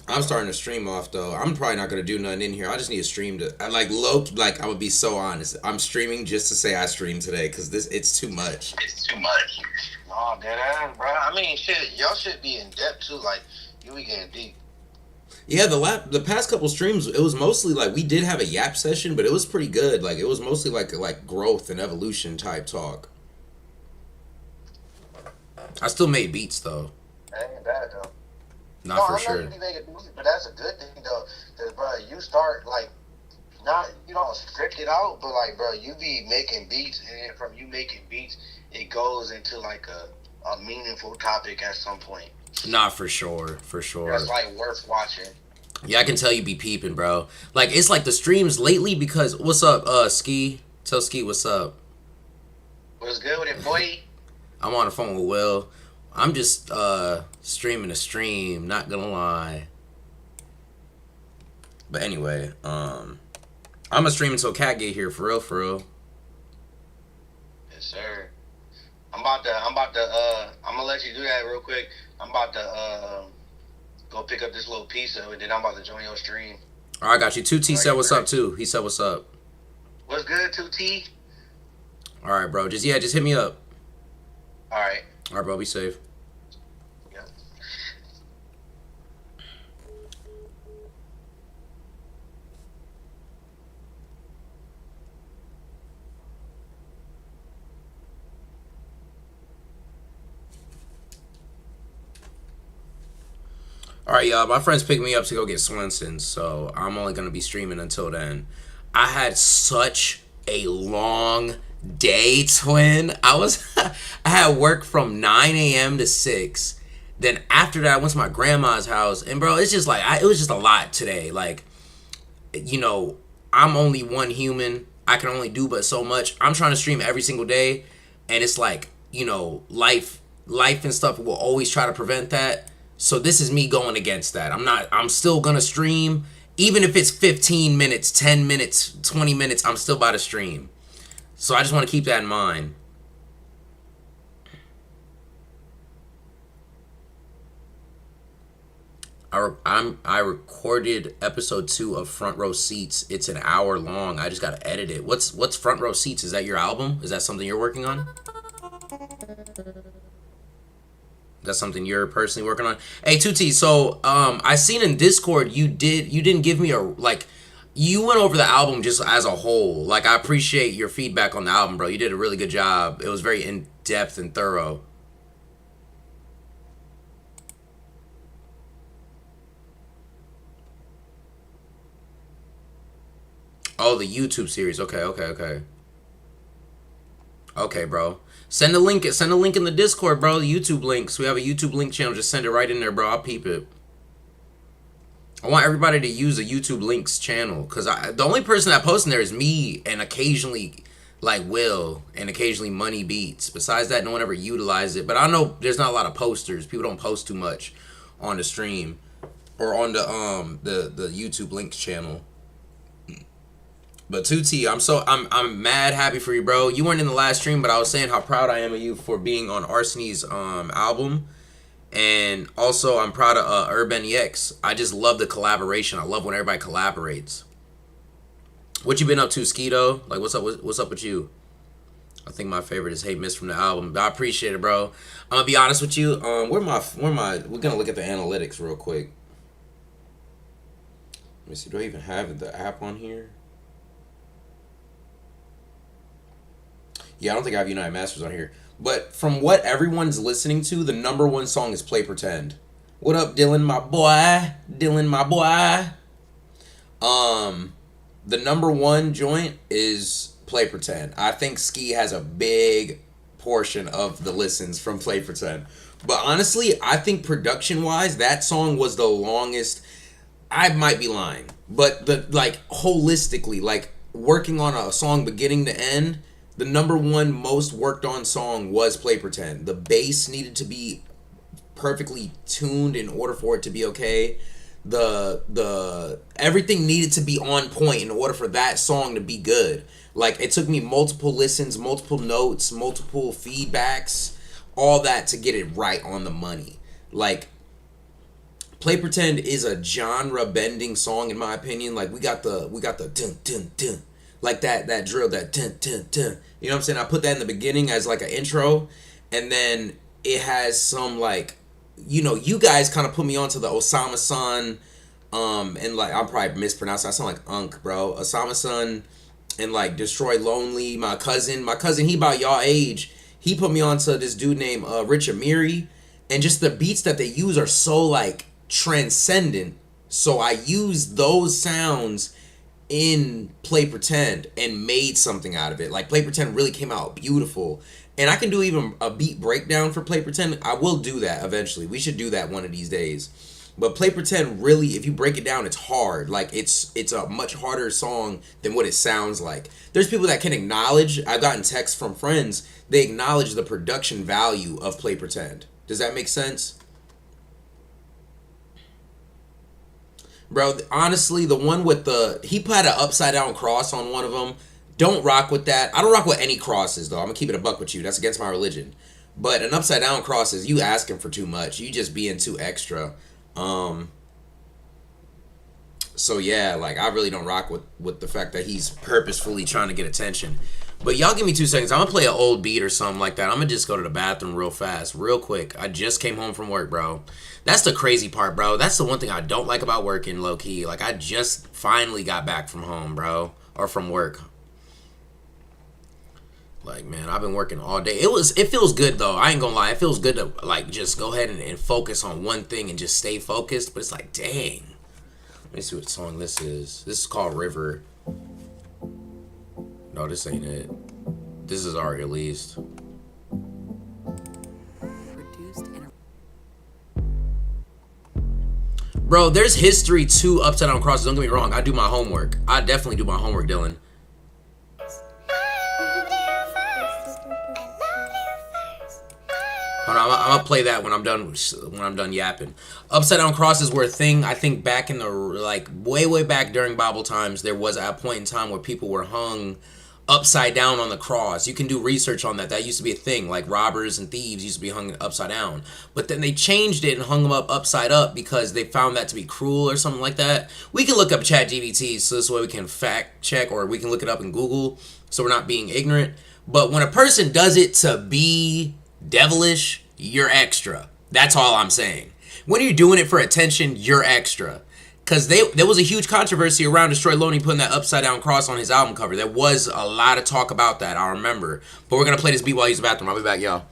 I'm starting to stream off though. I'm probably not gonna do nothing in here. I just need to stream to. I like low. Like I'm gonna be so honest. I'm streaming just to say I streamed today because this it's too much. It's too much. No, dead ass, bro. I mean, shit, y'all should be in depth too. Like, you be getting deep. Yeah, the past couple streams, it was mostly like we did have a yap session, but it was pretty good. Like it was mostly like growth and evolution type talk. I still made beats though. That ain't bad though. Not No, for I'm sure. not really making music, but that's a good thing though. Cause, bro, you start like not you don't strict it out, but like, bro, you be making beats, and then from you making beats, it goes into like a meaningful topic at some point. Not for sure, for sure. That's like worth watching. Yeah, I can tell you be peeping, bro. Like it's like the streams lately because what's up, Ski? Tell Ski what's up. What's good with it, boy? I'm on the phone with Will. I'm just streaming a stream, not gonna lie. But anyway, I'm gonna stream until Cat get here, for real, for real. Yes, sir. I'm gonna let you do that real quick. I'm about to go pick up this little pizza, and then I'm about to join your stream. All right, I got you. 2T said what's up too. He said what's up. What's good, 2T? All right, bro. Just hit me up. All right. All right, bro. Be safe. Yeah. All right, y'all. My friends picked me up to go get Swenson, so I'm only gonna be streaming until then. I had such a long day, twin. I had work from 9 a.m. to 6. Then after that, I went to my grandma's house, and bro, it's just like it was just a lot today. Like, you know, I'm only one human. I can only do but so much. I'm trying to stream every single day, and it's like, you know, life and stuff will always try to prevent that. So this is me going against that. I'm still gonna stream. Even if it's 15 minutes, 10 minutes, 20 minutes, I'm still about to stream. So I just want to keep that in mind. I recorded episode 2 of Front Row Seats. It's an hour long. I just gotta edit it. What's Front Row Seats? Is that your album? Is that something you're working on? That's something you're personally working on. Hey, 2T. So I seen in Discord you didn't give me a like. You went over the album just as a whole. Like I appreciate your feedback on the album, bro. You did a really good job. It was very in depth and thorough. Oh, the YouTube series. Okay, okay, okay. Okay, bro. Send a link. Send a link in the Discord, bro. The YouTube links. We have a YouTube link channel. Just send it right in there, bro. I'll peep it. I want everybody to use a YouTube links channel because the only person that posts in there is me and occasionally like Will and occasionally Money Beats. Besides that, no one ever utilizes it. But I know there's not a lot of posters. People don't post too much on the stream or on the YouTube links channel. But 2T, I'm mad happy for you, bro. You weren't in the last stream, but I was saying how proud I am of you for being on Arsony's album. And also I'm proud of Urban EX. I just love the collaboration. I love when everybody collaborates. What you been up to, Skeeto? Like what's up with you? I think my favorite is Hey Miss from the album. I appreciate it, bro. I'm gonna be honest with you. We're gonna look at the analytics real quick. Let me see, do I even have the app on here? Yeah, I don't think I have United Masters on here. But from what everyone's listening to, the #1 song is Play Pretend. What up, Dylan, my boy? Dylan, my boy. The #1 joint is Play Pretend. I think Ski has a big portion of the listens from Play Pretend. But honestly, I think production-wise, that song was the longest. I might be lying. But holistically, like working on a song beginning to end, the #1 most worked on song was Play Pretend. The bass needed to be perfectly tuned in order for it to be okay. The everything needed to be on point in order for that song to be good. Like it took me multiple listens, multiple notes, multiple feedbacks, all that to get it right on the money. Like Play Pretend is a genre bending song in my opinion. Like we got the dun dun dun, like that drill, that dun dun dun. You know what I'm saying? I put that in the beginning as like an intro, and then it has some like, you know, you guys kind of put me onto the Osama San, and like I'm probably mispronouncing. I sound like Unk, bro. Osama San, and like Destroy Lonely. My cousin, he about y'all age. He put me onto this dude named Rich Amiri, and just the beats that they use are so like transcendent. So I used those sounds in Play Pretend and made something out of it. Like Play Pretend really came out beautiful. And I can do even a beat breakdown for Play Pretend. I will do that eventually. We should do that one of these days. But Play Pretend really, if you break it down, it's hard. Like it's a much harder song than what it sounds like. There's people that can acknowledge, I've gotten texts from friends, they acknowledge the production value of Play Pretend. Does that make sense? Bro, honestly, the one with he put an upside down cross on one of them. Don't rock with that. I don't rock with any crosses, though. I'm going to keep it a buck with you. That's against my religion. But an upside down cross is you asking for too much. You just being too extra. So, yeah, like, I really don't rock with the fact that he's purposefully trying to get attention. But y'all give me 2 seconds. I'm going to play an old beat or something like that. I'm going to just go to the bathroom real fast, real quick. I just came home from work, bro. That's the crazy part, bro. That's the one thing I don't like about working, low-key. Like, I just finally got back from home, bro. Or from work. Like, man, I've been working all day. It feels good, though. I ain't gonna lie. It feels good to, like, just go ahead and focus on one thing and just stay focused. But it's like, dang. Let me see what song this is. This is called River. No, this ain't it. This is already released. Bro, there's history to upside down crosses. Don't get me wrong. I do my homework. I definitely do my homework, Dylan. Hold on, I'm gonna play that when I'm done yapping. Upside down crosses were a thing. I think back in the like way back during Bible times, there was a point in time where people were hung upside down on the cross. You can do research on that. That used to be a thing. Like robbers and thieves used to be hung upside down. But then they changed it and hung them up upside up because they found that to be cruel or something like that. We can look up ChatGPT so this way we can fact check, or we can look it up in Google so we're not being ignorant. But when a person does it to be devilish, you're extra. That's all I'm saying. When you're doing it for attention, you're extra. Because there was a huge controversy around Destroy Lonely putting that upside down cross on his album cover. There was a lot of talk about that, I remember. But we're going to play this beat while he's in the bathroom. I'll be back, y'all.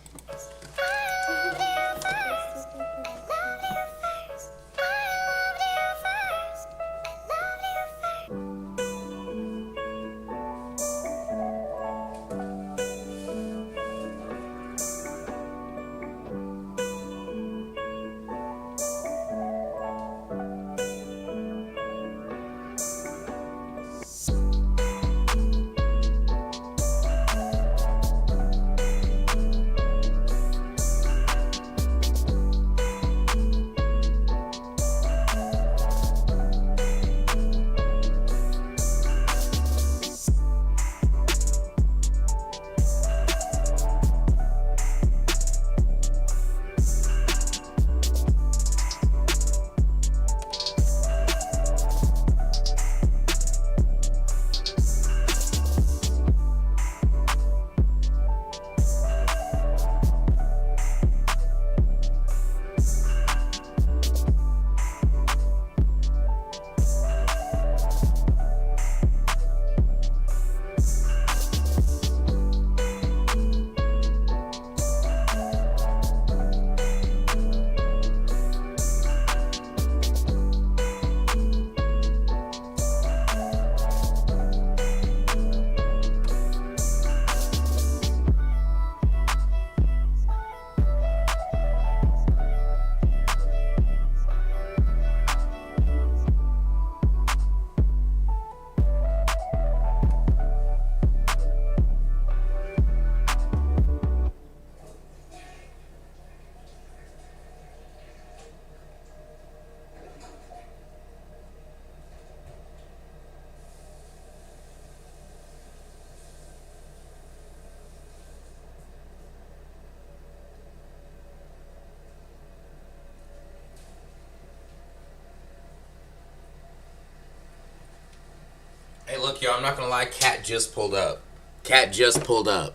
look, y'all, I'm not gonna lie. Cat just pulled up. Cat just pulled up.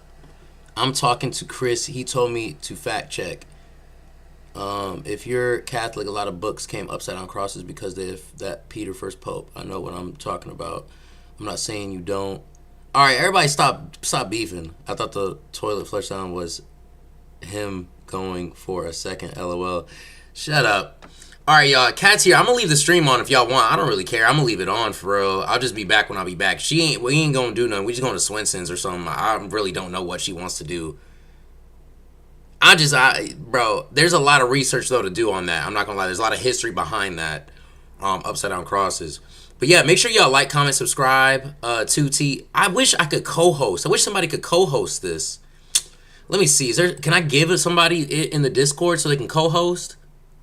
I'm talking to Chris. He told me to fact check. If you're Catholic, a lot of books came upside down crosses because if that Peter first pope. I know what I'm talking about. I'm not saying you don't. All right, everybody, stop beefing. I thought the toilet flush sound was him going for a second. LOL. Shut up. All right, y'all. Cat's here. I'm gonna leave the stream on if y'all want. I don't really care. I'm gonna leave it on for real. I'll just be back when I'll be back. We ain't gonna do nothing. We just going to Swenson's or something. I really don't know what she wants to do. Bro, there's a lot of research though to do on that. I'm not gonna lie. There's a lot of history behind that. Upside down crosses. But yeah, make sure y'all like, comment, subscribe. 2T. I wish I could co-host. I wish somebody could co-host this. Let me see. Can I give it somebody in the Discord so they can co-host?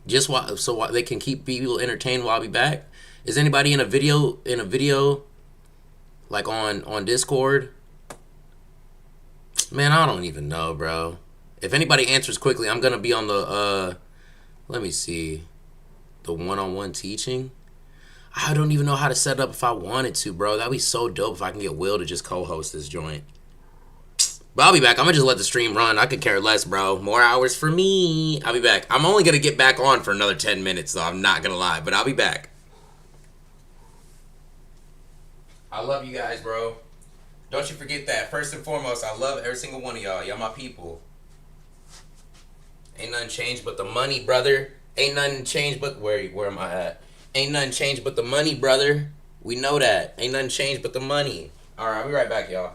Just so they can keep people entertained while I be back. Is anybody in a video like on Discord? Man, I don't even know, bro. If anybody answers quickly, I'm gonna be on the let me see. The one-on-one teaching. I don't even know how to set up if I wanted to, bro. That'd be so dope if I can get Will to just co-host this joint. But I'll be back. I'm gonna just let the stream run. I could care less, bro. More hours for me. I'll be back. I'm only gonna get back on for another 10 minutes, though. I'm not gonna lie, but I'll be back. I love you guys, bro. Don't you forget that. First and foremost, I love every single one of y'all. Y'all my people. Ain't nothing changed but the money, brother. Ain't nothing changed but where am I at? Ain't nothing changed but the money, brother. We know that. Ain't nothing changed but the money. All right, I'll be right back, y'all.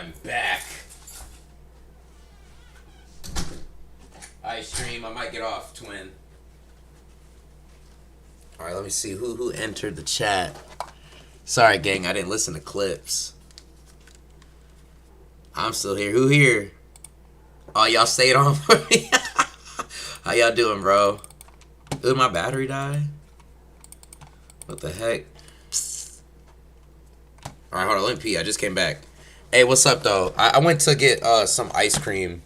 I'm back. I stream. I might get off, twin. All right, let me see who entered the chat. Sorry, gang, I didn't listen to clips. I'm still here. Who here? Oh, y'all stayed on for me. How y'all doing, bro? Did my battery die? What the heck? All right, hold on. Let me pee. I just came back. Hey, what's up, though? I went to get some ice cream.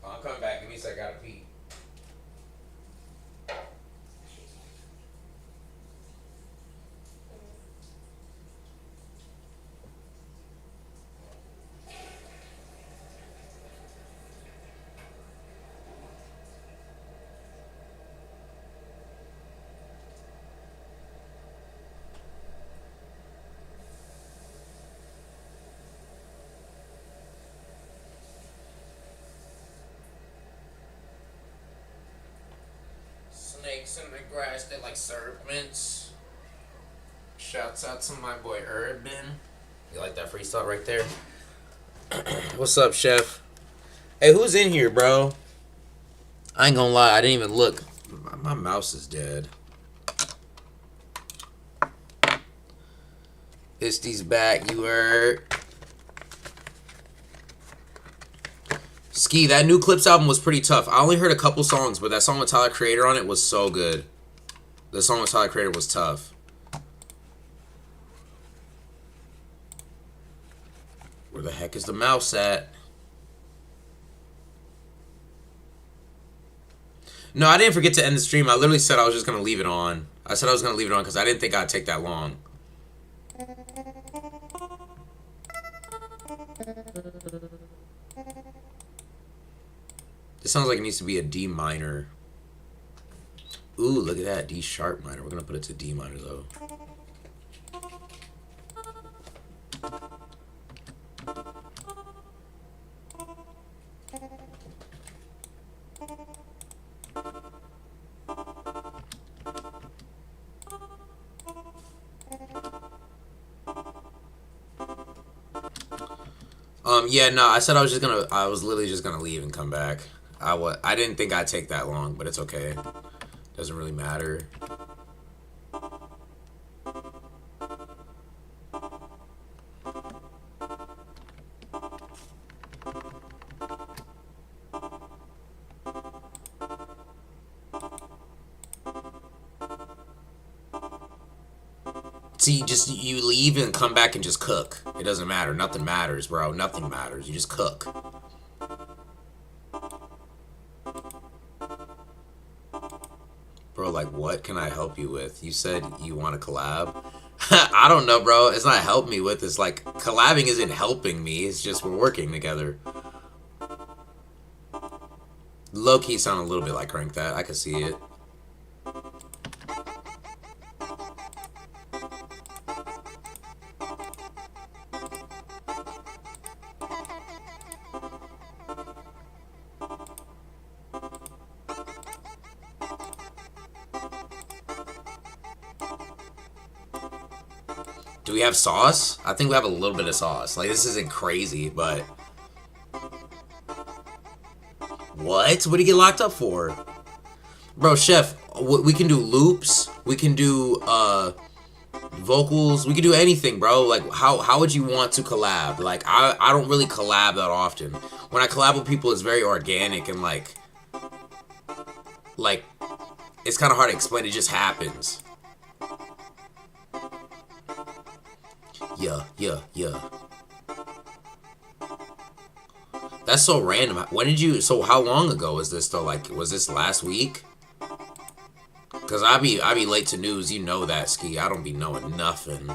Oh, I'm coming back. Give me a sec. I gotta pee. Snakes in the grass, they're like serpents. Shouts out to my boy Urban. You like that freestyle right there? What's up, chef? Hey, who's in here, bro? I ain't gonna lie, I didn't even look. My mouse is dead. Isty's back, you heard. Ski, that new Clips album was pretty tough. I only heard a couple songs, but that song with Tyler Creator on it was so good. The song with Tyler Creator was tough. Where the heck is the mouse at? No, I didn't forget to end the stream. I literally said I was just going to leave it on. I said I was going to leave it on because I didn't think I'd take that long. This sounds like it needs to be a D minor. Ooh, look at that. D sharp minor. We're going to put it to D minor, though. Yeah, no, I said I was literally just gonna leave and come back. I didn't think I'd take that long, but it's okay. Doesn't really matter. See, you leave and come back and just cook. It doesn't matter. Nothing matters, bro. Nothing matters. You just cook. Bro, like, what can I help you with? You said you want to collab? I don't know, bro. It's not help me with. It's like, collabing isn't helping me. It's just we're working together. Low-key sound a little bit like Crank That. I can see it. Do we have sauce? I think we have a little bit of sauce. Like, this isn't crazy, but... What? What do you get locked up for? Bro, chef, we can do loops. We can do, vocals. We can do anything, bro. Like, how would you want to collab? Like, I don't really collab that often. When I collab with people, it's very organic and, like, it's kind of hard to explain. It just happens. Yeah. That's so random. When did you... So how long ago was this, though? Like, was this last week? Because I be late to news. You know that, Ski. I don't be knowing nothing.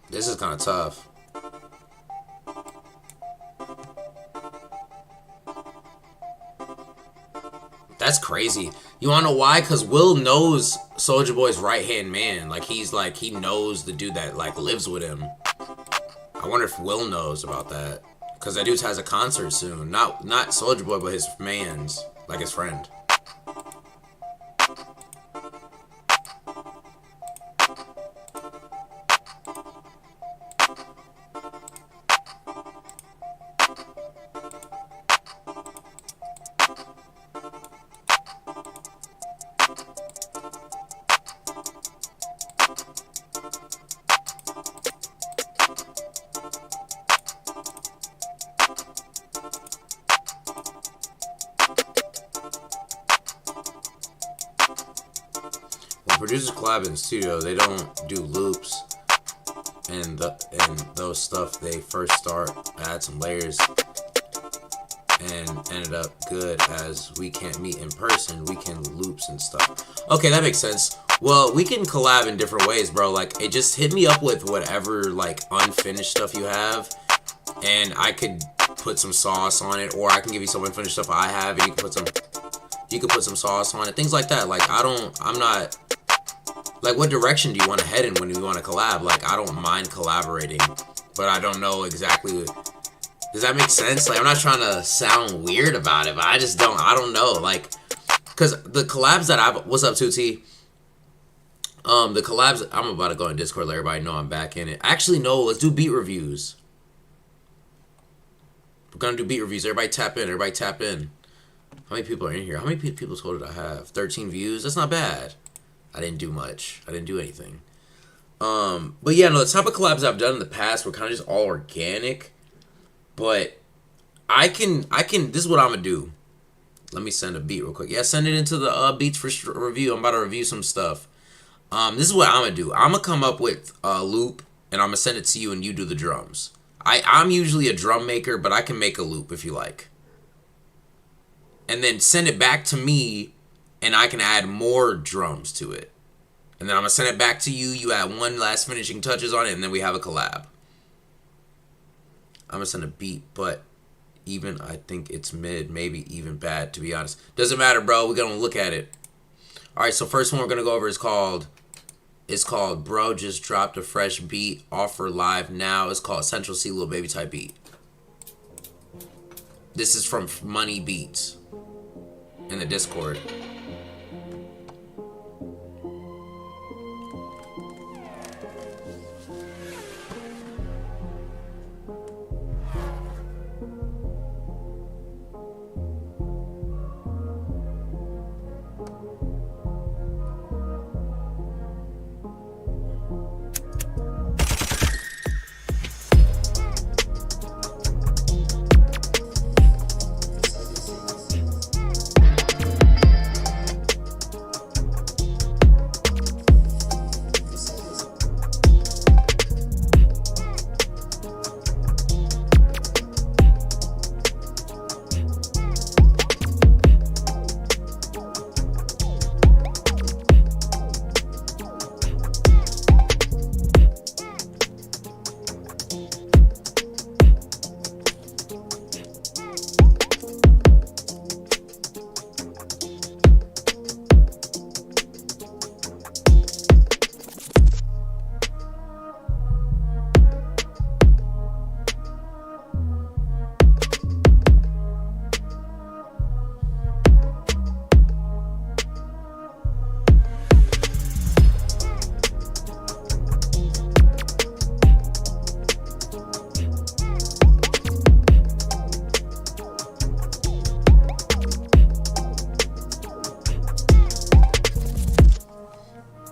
This is kind of tough. That's crazy. You wanna know why? Cause Will knows Soulja Boy's right hand man. Like he knows the dude that like lives with him. I wonder if Will knows about that. Cause that dude has a concert soon. Not Soulja Boy, but his man's, like his friend. Producers collab in the studio, they don't do loops and those stuff. They first start, add some layers, and ended up good. As we can't meet in person, we can loops and stuff. Okay, that makes sense. Well, we can collab in different ways, bro. Like, it just hit me up with whatever like unfinished stuff you have, and I could put some sauce on it, or I can give you some unfinished stuff I have, and you can put some sauce on it, things like that. Like, I'm not. Like, what direction do you want to head in when you want to collab? Like, I don't mind collaborating, but I don't know exactly. Does that make sense? Like, I'm not trying to sound weird about it, but I don't know. Like, because the collabs that what's up, 2T? The collabs, I'm about to go in Discord, let everybody know I'm back in it. Actually, no, let's do beat reviews. We're going to do beat reviews. Everybody tap in. How many people are in here? How many people total did I have? 13 views? That's not bad. I didn't do much. I didn't do anything. But yeah, no, the type of collabs I've done in the past were kind of just all organic. But I can, this is what I'm going to do. Let me send a beat real quick. Yeah, send it into the beats for review. I'm about to review some stuff. This is what I'm going to do. I'm going to come up with a loop, and I'm going to send it to you, and you do the drums. I'm usually a drum maker, but I can make a loop if you like. And then send it back to me, and I can add more drums to it. And then I'm going to send it back to you. You add one last finishing touches on it, and then we have a collab. I'm going to send a beat, but even I think it's mid, maybe even bad, to be honest. Doesn't matter, bro. We're going to look at it. All right, so first one we're going to go over is called Bro Just Dropped a Fresh Beat, Offer Live Now. It's called Central C Lil Baby Type Beat. This is from Money Beats in the Discord.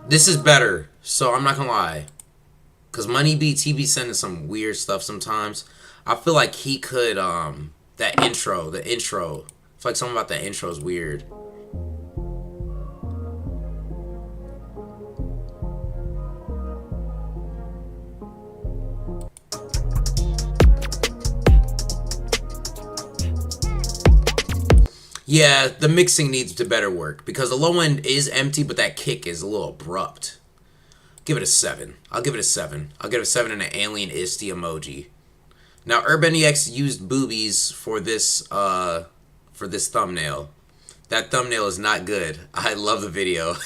This is better, so I'm not gonna lie. Cause Money Beats, he be sending some weird stuff sometimes. I feel like he could, the intro. I feel like something about the intro is weird. Yeah, the mixing needs to better work because the low end is empty, but that kick is a little abrupt. Give it a 7. I'll give it a 7. I'll give it a 7 and an alien Isty emoji. Now, UrbanEX used boobies for this thumbnail. That thumbnail is not good. I love the video.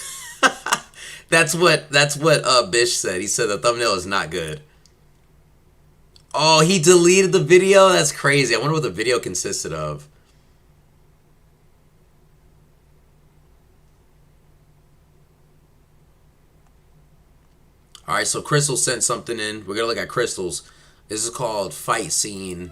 That's what Bish said. He said the thumbnail is not good. Oh, he deleted the video? That's crazy. I wonder what the video consisted of. Alright, so Crystal sent something in. We're going to look at Crystal's. This is called Fight Scene.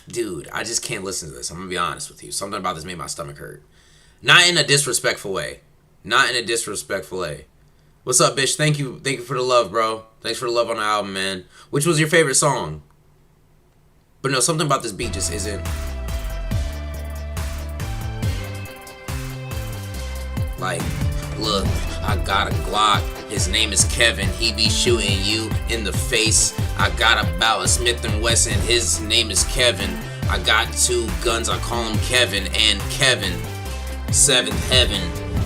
Dude, I just can't listen to this. I'm gonna be honest with you. Something about this made my stomach hurt. Not in a disrespectful way. Not in a disrespectful way. What's up, Bish? Thank you for the love, bro. Thanks for the love on the album, man. Which was your favorite song? But no, something about this beat just isn't. Like, look, I got a Glock. His name is Kevin. He be shooting you in the face. I got about a Smith & Wesson. His name is Kevin. I got 2 guns. I call him Kevin and Kevin. 7th heaven.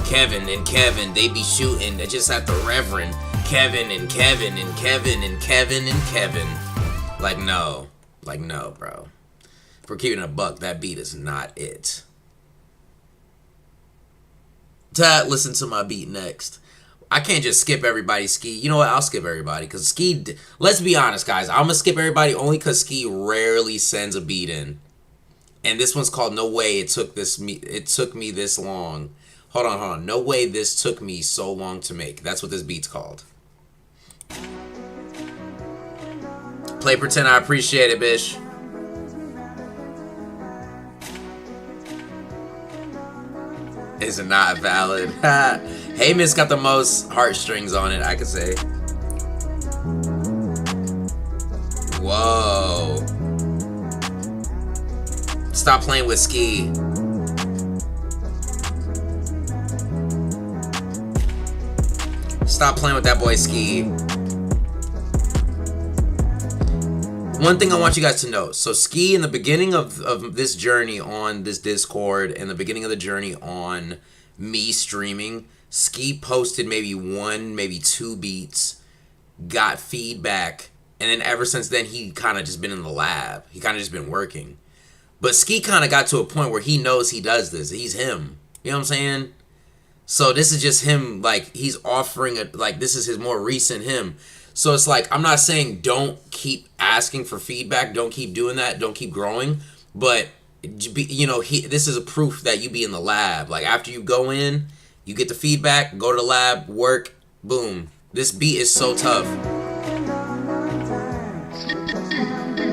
Kevin and Kevin. They be shooting. They just at the Reverend. Kevin and Kevin and Kevin and Kevin and Kevin. Like, no. Like, no, bro. If we're keeping a buck, that beat is not it. Listen to my beat next. I can't just skip everybody, Ski. You know what? I'll skip everybody because Ski. Let's be honest, guys. I'm gonna skip everybody only because Ski rarely sends a beat in, and this one's called "No Way It Took Me This Long." Hold on. No way this took me so long to make. That's what this beat's called. Play pretend I appreciate it, Bish. Is it not valid? Hey Miss got the most heartstrings on it, I could say. Whoa. Stop playing with Ski. Stop playing with that boy Ski. One thing I want you guys to know. So Ski, in the beginning of this journey on this Discord, and the beginning of the journey on me streaming, Ski posted maybe 1, maybe 2 beats, got feedback, and then ever since then, he kind of just been in the lab. He kind of just been working. But Ski kind of got to a point where he knows he does this. He's him. You know what I'm saying? So this is just him, like, he's offering it, like, this is his more recent him. So it's like, I'm not saying don't keep asking for feedback, don't keep doing that, don't keep growing, but, you know, this is a proof that you be in the lab. Like, after you go in, you get the feedback, go to the lab, work, boom. This beat is so tough.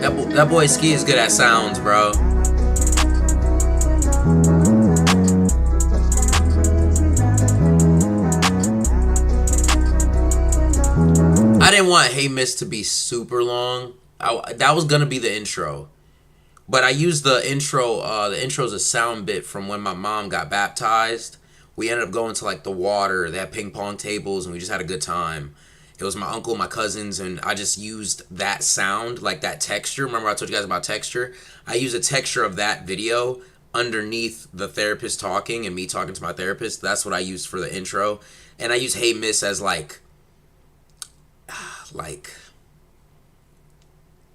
That boy Ski is good at sounds, bro. I didn't want Hey Miss to be super long. That was gonna be the intro, but I used the intro. The intro's a sound bit from when my mom got baptized. We ended up going to like the water. They had ping pong tables, and we just had a good time. It was my uncle, my cousins, and I just used that sound, like that texture. Remember I told you guys about texture? I used a texture of that video underneath the therapist talking and me talking to my therapist. That's what I used for the intro, and I used Hey Miss as like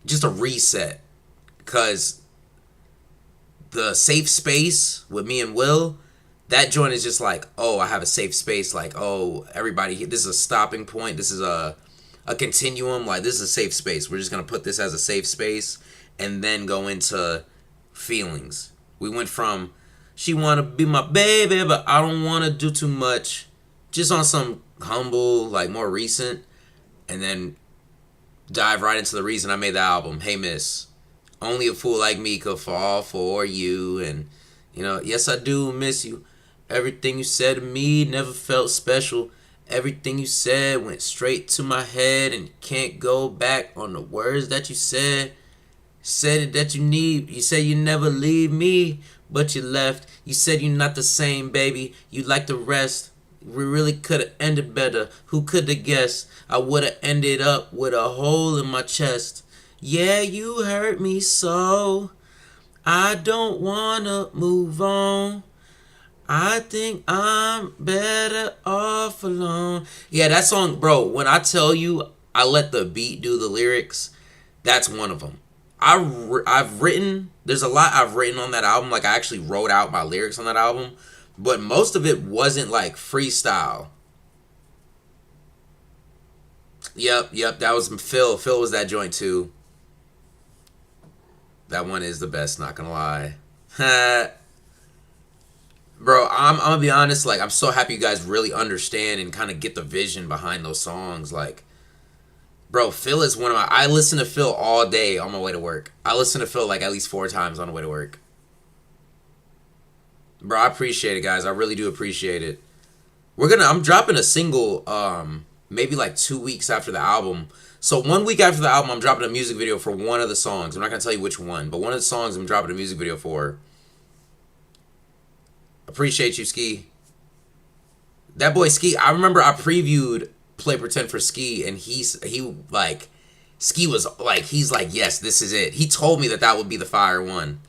just a reset, because the safe space with me and Will, that joint is just like, oh, I have a safe space, like, oh, everybody, this is a stopping point, this is a continuum, like, this is a safe space, we're just gonna put this as a safe space and then go into feelings. We went from she wanna be my baby but I don't wanna do too much, just on some humble, like, more recent, and then dive right into the reason I made the album. Hey Miss, only a fool like me could fall for you, and you know, yes I do miss you, Everything you said to me never felt special. Everything you said went straight to my head and can't go back on the words that you said. Said it that you need. You said you never leave me, but you left. You said you're not the same, baby. You like the rest. We really could have ended better. Who could have guessed? I would have ended up with a hole in my chest. Yeah, you hurt me so. I don't wanna move on. I think I'm better off alone. Yeah, that song, bro, when I tell you I let the beat do the lyrics, that's one of them. I've written, there's a lot I've written on that album. Like, I actually wrote out my lyrics on that album. But most of it wasn't, like, freestyle. Yep, that was Phil. Phil was that joint, too. That one is the best, not gonna lie. Bro, I'm gonna be honest, like, I'm so happy you guys really understand and kind of get the vision behind those songs. Like, bro, Phil is one of my... I listen to Phil all day on my way to work. I listen to Phil, like, at least 4 times on the way to work. Bro, I appreciate it, guys. I really do appreciate it. I'm dropping a single, maybe, like, 2 weeks after the album. So 1 week after the album, I'm dropping a music video for one of the songs. I'm not gonna tell you which one, but one of the songs I'm dropping a music video for. Appreciate you, Ski. That boy Ski, I remember I previewed Play Pretend for Ski, and he like, Ski was like, he's like, yes, this is it. He told me that would be the fire one.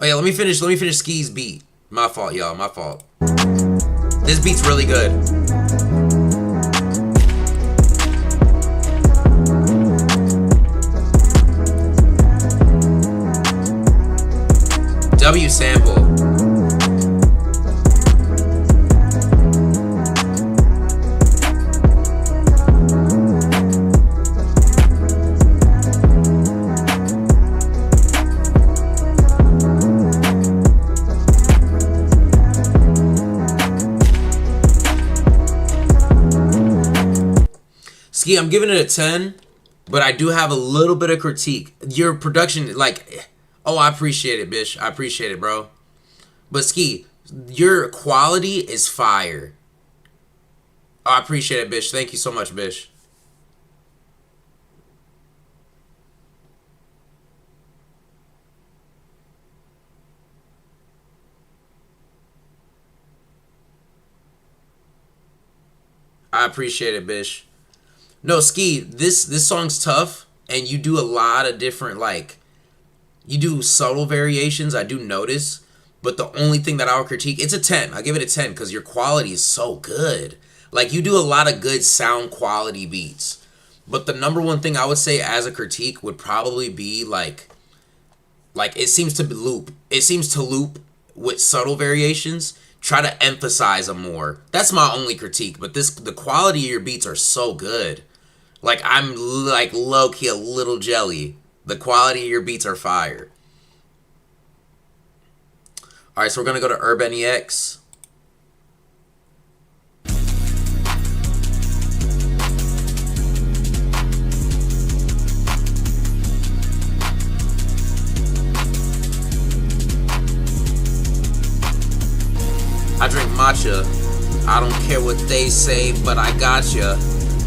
Oh yeah, let me finish Ski's beat. My fault, y'all, my fault. This beat's really good. W sample. Ski, I'm giving it a 10, but I do have a little bit of critique. Your production, like... Oh, I appreciate it, Bish. I appreciate it, bro. But Ski, your quality is fire. Oh, I appreciate it, Bish. Thank you so much, Bish. I appreciate it, Bish. No, Ski, this song's tough, and you do a lot of different, like... You do subtle variations, I do notice. But the only thing that I'll critique, it's a 10. I'll give it a 10 because your quality is so good. Like, you do a lot of good sound quality beats. But the number one thing I would say as a critique would probably be, like it seems to loop. It seems to loop with subtle variations. Try to emphasize them more. That's my only critique. But the quality of your beats are so good. Like, I'm, like, low-key a little jelly. The quality of your beats are fire. Alright, so we're going to go to Urban EX. I drink matcha. I don't care what they say, but I got ya.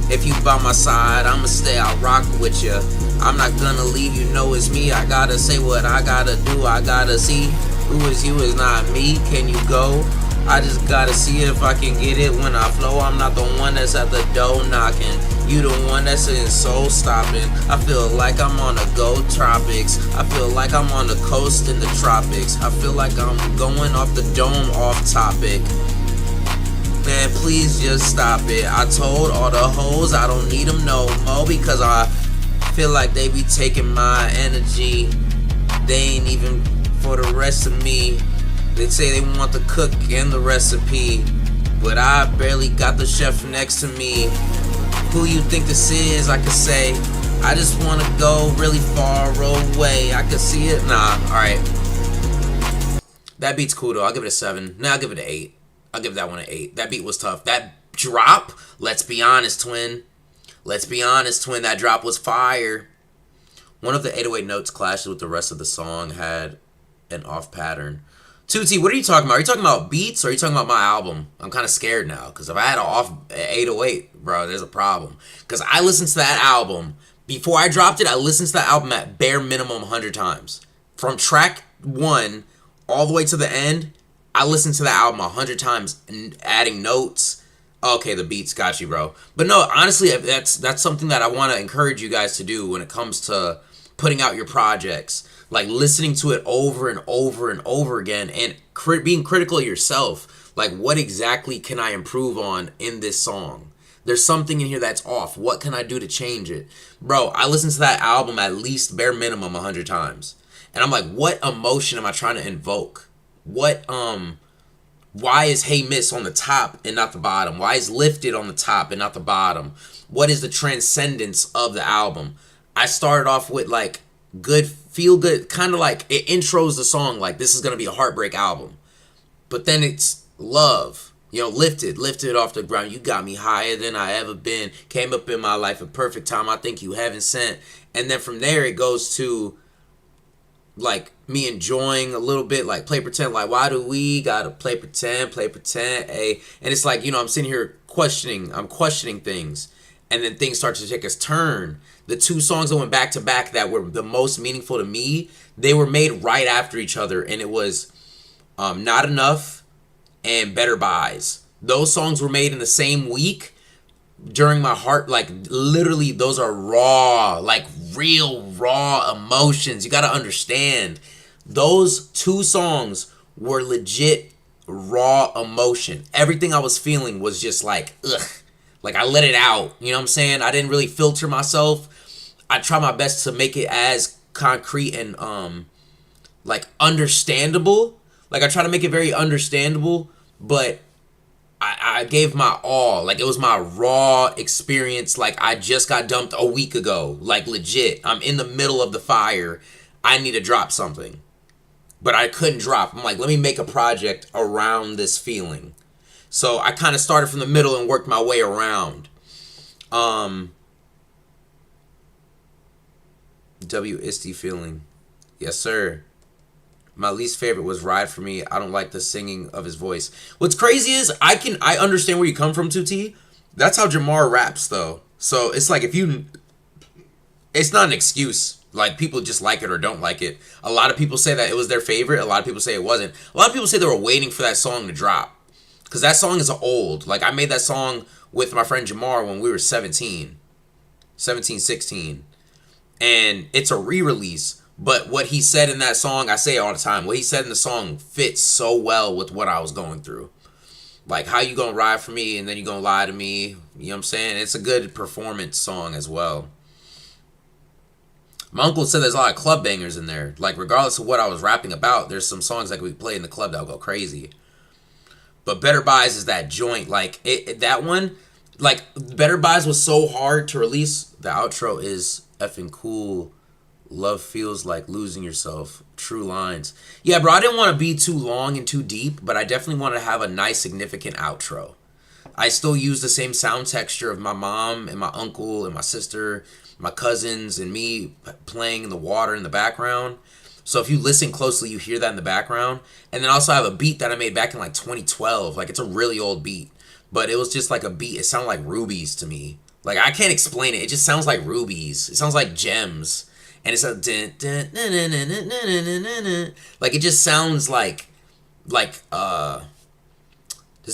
If you by my side, I'ma stay, I'll rock with ya. I'm not gonna leave, you know it's me. I gotta say what I gotta do, I gotta see. Who is you is not me, can you go? I just gotta see if I can get it when I flow. I'm not the one that's at the door knocking. You the one that's in soul stopping. I feel like I'm on a go tropics. I feel like I'm on the coast in the tropics. I feel like I'm going off the dome off topic. Man, please just stop it. I told all the hoes I don't need them no more because I feel like they be taking my energy. They ain't even for the rest of me. They say they want the cook and the recipe, but I barely got the chef next to me. Who you think this is? I could say I just want to go really far away. I could see it. Nah, alright. That beat's cool though. I'll give it a 7. Nah, I'll give it an 8. I'll give that one an 8. That beat was tough. That drop, let's be honest, twin. Let's be honest, twin. That drop was fire. One of the 808 notes clashed with the rest of the song, had an off pattern. Tutti, what are you talking about? Are you talking about beats or are you talking about my album? I'm kind of scared now because if I had an off 808, bro, there's a problem. Because I listened to that album before I dropped it. I listened to that album at bare minimum 100 times. From track 1 all the way to the end, I listened to that album 100 times and adding notes. Okay, the beats got you, bro. But no, honestly, that's something that I want to encourage you guys to do when it comes to putting out your projects. Like listening to it over and over and over again and being critical of yourself. Like, what exactly can I improve on in this song? There's something in here that's off. What can I do to change it? Bro, I listened to that album at least bare minimum 100 times. And I'm like, what emotion am I trying to invoke? Why is Hey Miss on the top and not the bottom? Why is Lifted on the top and not the bottom? What is the transcendence of the album? I started off with like good, feel good, kind of like it intros the song like this is going to be a heartbreak album. But then it's love, lifted off the ground. You got me higher than I ever been. Came up in my life a perfect time. I think you haven't sent. And then from there it goes to like me enjoying a little bit, like play pretend, like why do we gotta play pretend, and it's like, I'm sitting here I'm questioning things, and then things start to take a turn. The two songs that went back to back that were the most meaningful to me, they were made right after each other, and it was Not Enough and Better Buys. Those songs were made in the same week during my heart. Like literally those are raw, like real raw emotions. You gotta understand, those two songs were legit raw emotion. Everything I was feeling was just like ugh, like I let it out, you know what I'm saying? I didn't really filter myself. I try my best to make it as concrete and like understandable. Like I try to make it very understandable, but I gave my all. Like it was my raw experience. Like I just got dumped a week ago. Like legit. I'm in the middle of the fire. I need to drop something. But I couldn't drop. I'm like, let me make a project around this feeling. So I kind of started from the middle and worked my way around. Isty feeling. Yes, sir. My least favorite was Ride For Me. I don't like the singing of his voice. What's crazy is I understand where you come from, 2T. That's how Jamar raps, though. So it's like it's not an excuse. Like people just like it or don't like it. A lot of people say that it was their favorite. A lot of people say it wasn't. A lot of people say they were waiting for that song to drop. Because that song is old. Like I made that song with my friend Jamar when we were 17, 16. And it's a re-release. But what he said in that song, I say it all the time, what he said in the song fits so well with what I was going through. Like, how you gonna ride for me and then you gonna lie to me? You know what I'm saying? It's a good performance song as well. My uncle said there's a lot of club bangers in there. Like, regardless of what I was rapping about, there's some songs like we play in the club that'll go crazy. But Better Buys is that joint. Like, that one, like, Better Buys was so hard to release. The outro is effing cool. Love feels like losing yourself. True lines. Yeah, bro, I didn't want to be too long and too deep, but I definitely wanted to have a nice, significant outro. I still use the same sound texture of my mom and my uncle and my sister, my cousins, and me playing in the water in the background. So if you listen closely, you hear that in the background. And then also I have a beat that I made back in like 2012. Like, it's a really old beat. But it was just like a beat. It sounded like rubies to me. Like, I can't explain it. It just sounds like rubies. It sounds like gems. And it's a like it just sounds like does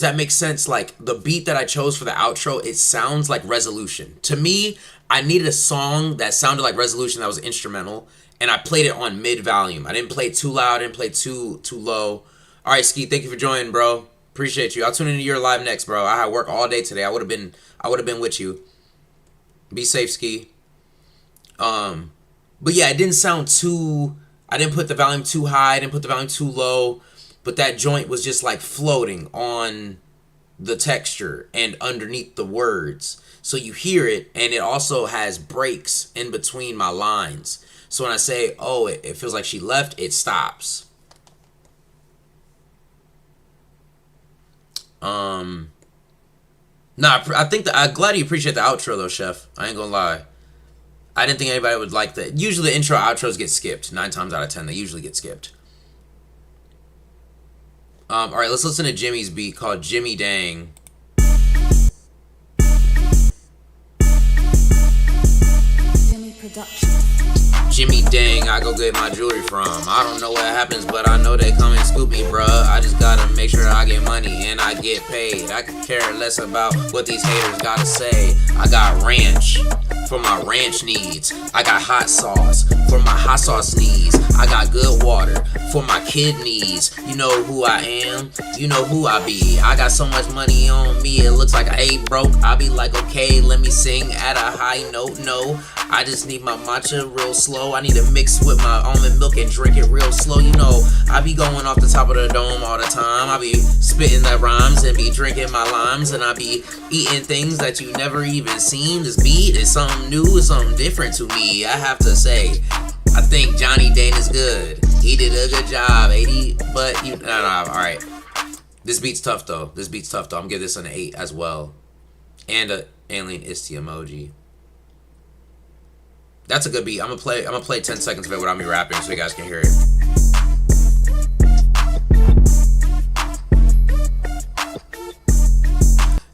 that make sense? Like the beat that I chose for the outro, it sounds like Resolution. To me, I needed a song that sounded like Resolution that was instrumental, and I played it on mid volume. I didn't play it too loud, I didn't play it too low. All right, Ski, thank you for joining, bro. Appreciate you. I'll tune into your live next, bro. I had work all day today. I would have been with you. Be safe, Ski. But yeah, it didn't sound too... I didn't put the volume too high. I didn't put the volume too low. But that joint was just like floating on the texture and underneath the words. So you hear it, and it also has breaks in between my lines. So when I say, oh, it feels like she left, it stops. No, I think I'm glad you appreciate the outro though, Chef. I ain't gonna lie. I didn't think anybody would like that. Usually the intro outros get skipped. 9 times out of 10, they usually get skipped. All right, let's listen to Jimmy's beat called Jimmy Dang. Jimmy Production. Jimmy Dang, I go get my jewelry from. I don't know what happens, but I know they come and scoop me, bruh. I just gotta make sure I get money and I get paid. I could care less about what these haters gotta say. I got ranch for my ranch needs. I got hot sauce for my hot sauce needs. I got good water for my kidneys. You know who I am, you know who I be. I got so much money on me, it looks like I ain't broke. I be like, okay, let me sing at a high note. No, I just need my matcha real slow. I need to mix with my almond milk and drink it real slow. You know, I be going off the top of the dome all the time. I be spitting the rhymes and be drinking my limes. And I be eating things that you never even seen. This beat is something new, it's something different to me, I have to say. I think Johnny Dane is good. He did a good job, 80, but you, no, alright. This beat's tough though. I'm gonna give this an 8 as well. And a alien Isty emoji. That's a good beat. I'm gonna play 10 seconds of it without me rapping so you guys can hear it.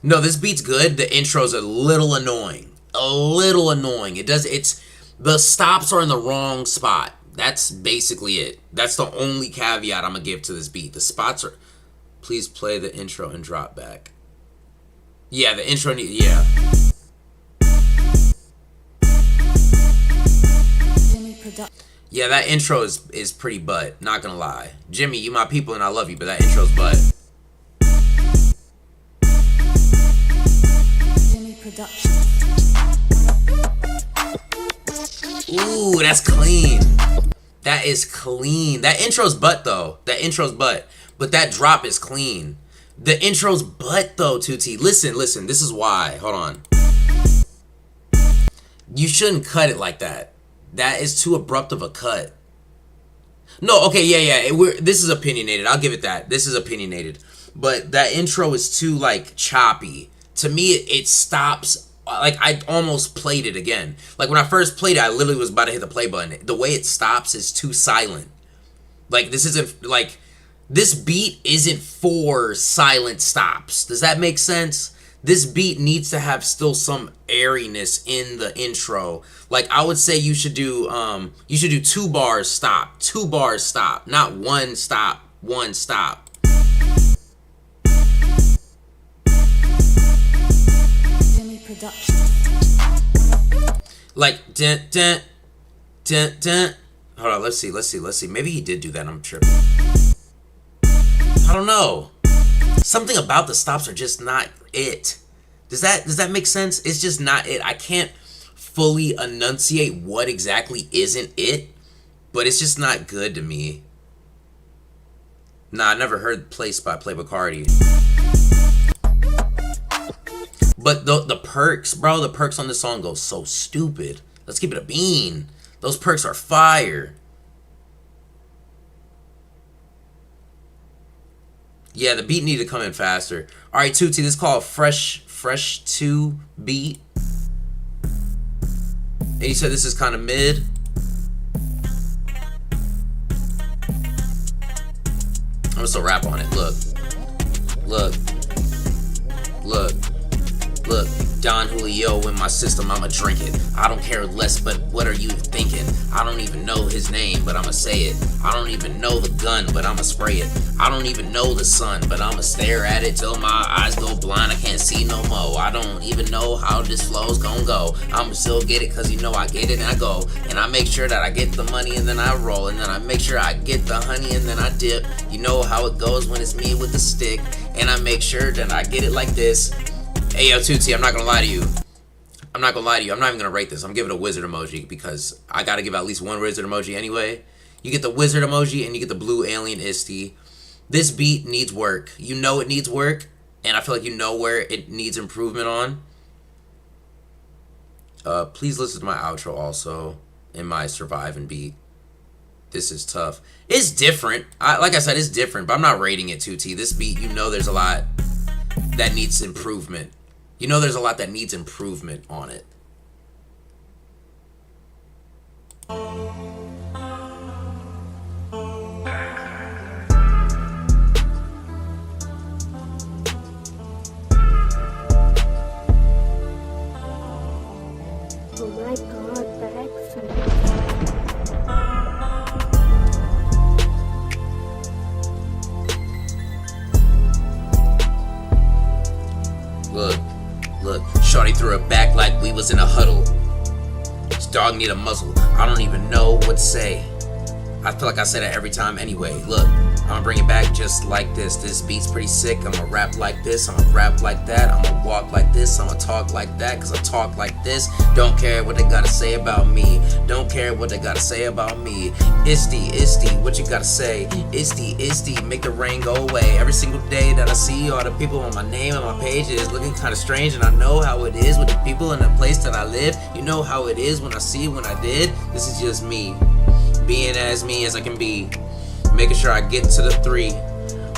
No, this beat's good. The intro's a little annoying. It's the stops are in the wrong spot. That's basically it. That's the only caveat I'm gonna give to this beat. The spots are, please play the intro and drop back. Yeah, the intro yeah. Yeah, that intro is pretty butt, not gonna lie. Jimmy, you my people and I love you, but that intro's butt. Jimmy Production. Ooh, that's clean. That is clean. That intro's butt though. But that drop is clean. The intro's butt though, Tutti. Listen, this is why. Hold on. You shouldn't cut it like that. That is too abrupt of a cut. No, okay, yeah. This is opinionated. I'll give it that. This is opinionated. But that intro is too, like, choppy. To me, it stops. Like, I almost played it again. Like, when I first played it, I literally was about to hit the play button. The way it stops is too silent. Like, this isn't, like, this beat isn't for silent stops. Does that make sense? This beat needs to have still some airiness in the intro. Like, I would say you should do 2 bars stop, 2 bars stop, not 1 stop, 1 stop. Jimmy Production. Like dun dun dun dun. Hold on, let's see. Maybe he did do that. I'm tripping. I don't know. Something about the stops are just not it. Does that make sense? It's just not it. I can't fully enunciate what exactly isn't it, but it's just not good to me. Nah, I never heard Place by Playboi Carti. But the perks, bro, the perks on this song go so stupid. Let's keep it a bean. Those perks are fire. Yeah, the beat needed to come in faster. All right, Tutti, this is called Fresh 2 beat. And you said this is kind of mid. I'm gonna still rap on it. Look. Don Julio in my system, I'ma drink it. I don't care less, but what are you thinking? I don't even know his name, but I'ma say it. I don't even know the gun, but I'ma spray it. I don't even know the sun, but I'ma stare at it till my eyes go blind. I can't see no more. I don't even know how this flow's gonna go. I'ma still get it, cause you know I get it and I go. And I make sure that I get the money and then I roll. And then I make sure I get the honey and then I dip. You know how it goes when it's me with the stick. And I make sure that I get it like this. Hey, yo, Tutti, I'm not gonna lie to you. I'm not even gonna rate this. I'm giving it a wizard emoji because I gotta give at least 1 wizard emoji anyway. You get the wizard emoji and you get the blue alien Isty. This beat needs work. You know it needs work, and I feel like you know where it needs improvement on. Please listen to my outro also in my surviving beat. This is tough. It's different. Like I said, it's different, but I'm not rating it 2T. This beat, you know there's a lot that needs improvement. You know there's a lot that needs improvement on it. Shawty threw it back like we was in a huddle. This dog need a muzzle. I don't even know what to say. I feel like I say that every time anyway. Look, I'ma bring it back just like this. This beat's pretty sick. I'ma rap like this. I'ma rap like that. I'ma walk like this. I'ma talk like that. Cause I talk like this. Don't care what they gotta say about me. Don't care what they gotta say about me. Isty, Isty, what you gotta say? Isty, Isty, make the rain go away. Every single day that I see all the people on my name and my page is looking kinda strange. And I know how it is with the people in the place that I live. You know how it is when I see when I did. This is just me. Being as me as I can be, making sure I get to the 3,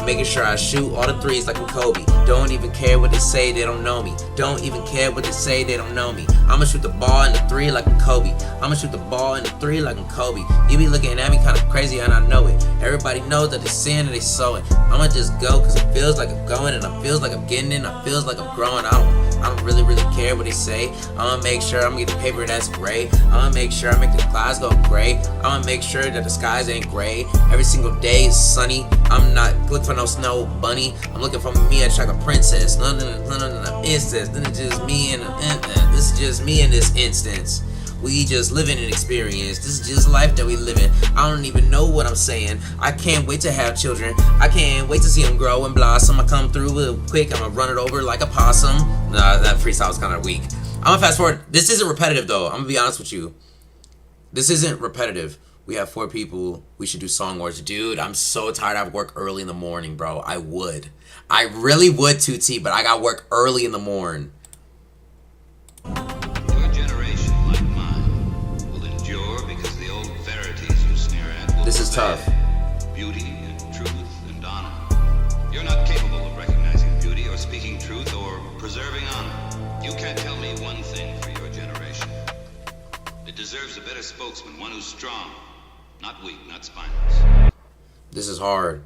making sure I shoot all the 3s like I'm Kobe. Don't even care what they say, they don't know me. Don't even care what they say, they don't know me. I'ma shoot the ball in the 3 like I'm Kobe. I'ma shoot the ball in the 3 like I'm Kobe. You be looking at me kinda crazy and I know it. Everybody knows that they seeing and they sowing. I'ma just go cause it feels like I'm going and it feels like I'm getting in. It feels like I'm growing. I don't really care what they say. I'ma make sure I'm getting paper that's gray. I'ma make sure I make the clouds go gray. I'ma make sure that the skies ain't gray. Every single day is sunny. I'm not looking for no snow bunny. I'm looking for me a like a princess. None of instance. Then it's just me and this is just me in this instance. We just living an experience. This is just life that we living. I don't even know what I'm saying. I can't wait to have children. I can't wait to see them grow and blossom. I come through real quick. I'm gonna run it over like a possum. Nah, that freestyle was kind of weak. I'm gonna fast forward. This isn't repetitive though. I'm gonna be honest with you. This isn't repetitive. We have 4 people. We should do song wars. Dude, I'm so tired. I have work early in the morning, bro. I really would, 2T, but I got work early in the morning. This is tough. Beauty and truth and honor. You're not capable of recognizing beauty or speaking truth or preserving honor. You can't tell me one thing for your generation. It deserves a better spokesman, one who's strong, not weak, not spineless. This is hard.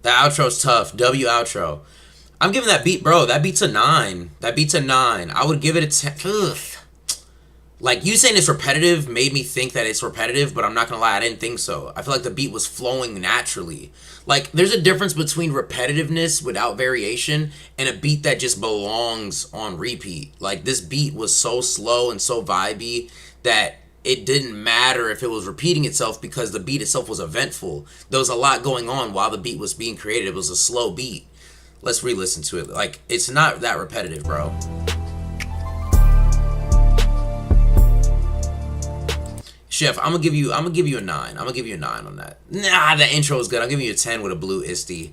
The outro's tough. W outro. I'm giving that beat, bro. That beat's a 9. I would give it a 10. Ugh. Like, you saying it's repetitive made me think that it's repetitive, but I'm not gonna lie, I didn't think so. I feel like the beat was flowing naturally. Like, there's a difference between repetitiveness without variation and a beat that just belongs on repeat. Like, this beat was so slow and so vibey that it didn't matter if it was repeating itself because the beat itself was eventful. There was a lot going on while the beat was being created. It was a slow beat. Let's re-listen to it. Like, it's not that repetitive, bro. Chef, I'm gonna give you a 9. I'm gonna give you a 9 on that. Nah, the intro is good. I'll give you a 10 with a blue Isty.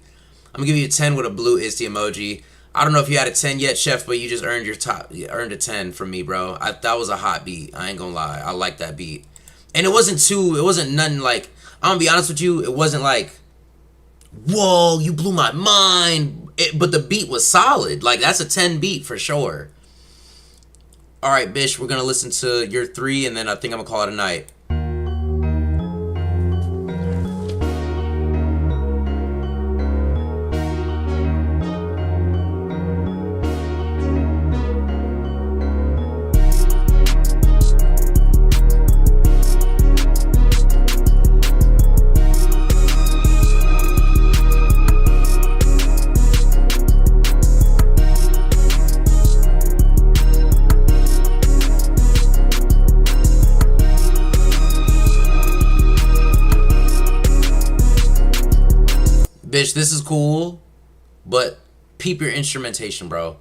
I'm gonna give you a 10 with a blue Isty emoji. I don't know if you had a 10 yet, Chef, but you just earned a 10 from me, bro. That was a hot beat. I ain't gonna lie. I like that beat. And it wasn't nothing like, I'm gonna be honest with you, it wasn't like, whoa, you blew my mind. But the beat was solid. Like, that's a 10 beat for sure. All right, Bish, we're gonna listen to your 3, and then I think I'm gonna call it a night. Bitch, this is cool, but peep your instrumentation, bro.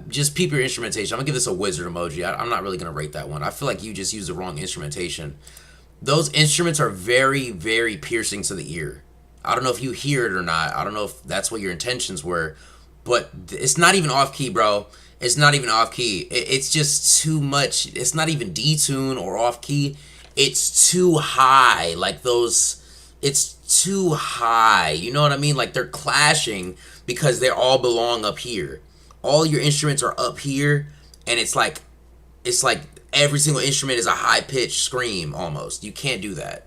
Just peep your instrumentation. I'm gonna give this a wizard emoji. I'm not really gonna rate that one. I feel like you just used the wrong instrumentation. Those instruments are very, very piercing to the ear. I don't know if you hear it or not. I don't know if that's what your intentions were, but it's not even off key, bro. It's not even off key. It's just too much. It's not even detune or off key. It's too high. Like those. It's too high. You know what I mean? Like they're clashing because they all belong up here. All your instruments are up here, and it's like every single instrument is a high-pitched scream almost. You can't do that.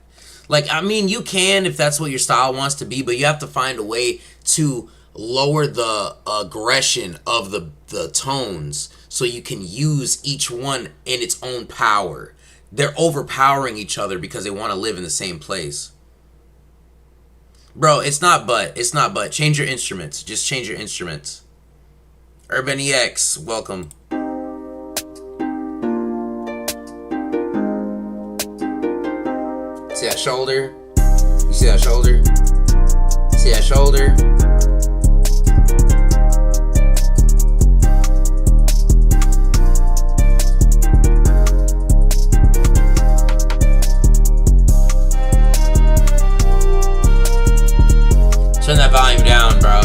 Like, I mean, you can if that's what your style wants to be, but you have to find a way to lower the aggression of the tones so you can use each one in its own power. They're overpowering each other because they want to live in the same place. Bro, it's not but. Change your instruments. Just change your instruments. Urban EX, welcome. See that shoulder? You see that shoulder? See that shoulder? Turn that volume down, bro.